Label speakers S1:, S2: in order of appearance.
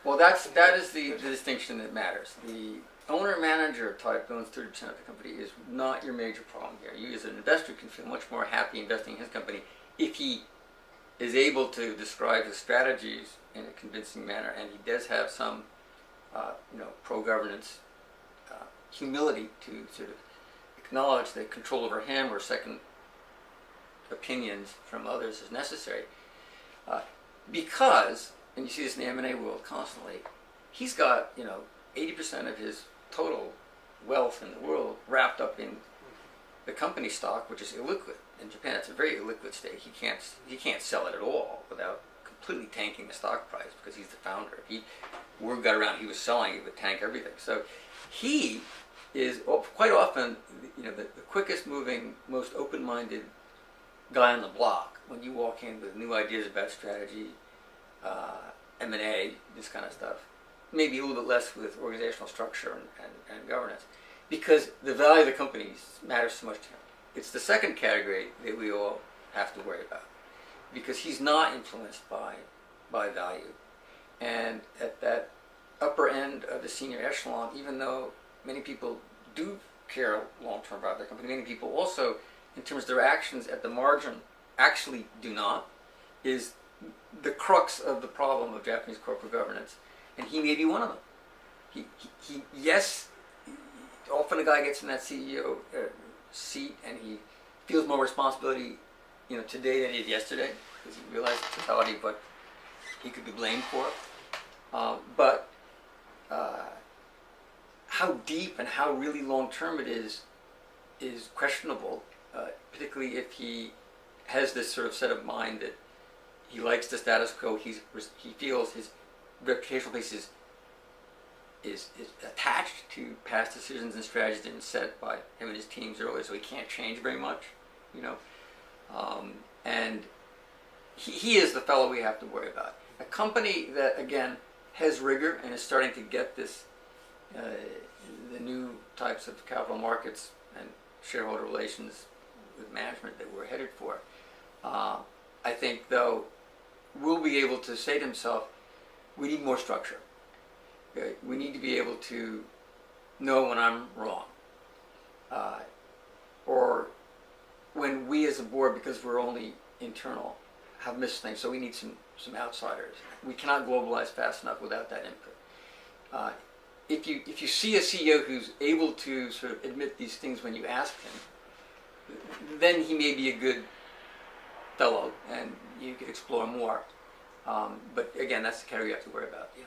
S1: Well, that is the distinction that matters. The owner-manager type owns 30% of the company is not your major problem here. You as an investor can feel much more happy investing in his company if he is able to describe his strategies in a convincing manner, and he does have some, pro-governance humility to sort of acknowledge that control over him or second opinions from others is necessary. Because, and you see this in the M&A world constantly, he's got 80% of his total wealth in the world wrapped up in the company stock, which is illiquid. In Japan, it's a very illiquid stake. He can't sell it at all without completely tanking the stock price because he's the founder. If word got around he was selling, he would tank everything. So he is quite often the quickest moving, most open-minded guy on the block when you walk in with new ideas about strategy, M&A, this kind of stuff. Maybe a little bit less with organizational structure and governance, because the value of the company matters so much to him. It's the second category that we all have to worry about, because he's not influenced by value. And at that upper end of the senior echelon, even though many people do care long-term about their company, many people also, in terms of their actions at the margin, actually do not, is the crux of the problem of Japanese corporate governance. And he may be one of them. Yes, often a guy gets in that CEO seat and he feels more responsibility, today than he did yesterday, because he realized the totality of what he could be blamed for. But how deep and how really long-term it is questionable, particularly if he has this sort of set of mind that he likes the status quo. He feels his reputational place is attached to past decisions and strategies that have been set by him and his teams earlier, so he can't change very much, and he is the fellow we have to worry about. A company that, again, has rigor and is starting to get this, the new types of capital markets and shareholder relations with management that we're headed for, I think, though, will be able to say to himself, we need more structure. Okay? We need to be able to know when I'm wrong. Or when we as a board, because we're only internal, have missed things, so we need some outsiders. We cannot globalize fast enough without that input. If you see a CEO who's able to sort of admit these things when you ask him, then he may be a good fellow, and you could explore more. But again, that's the category you have to worry about. Yeah.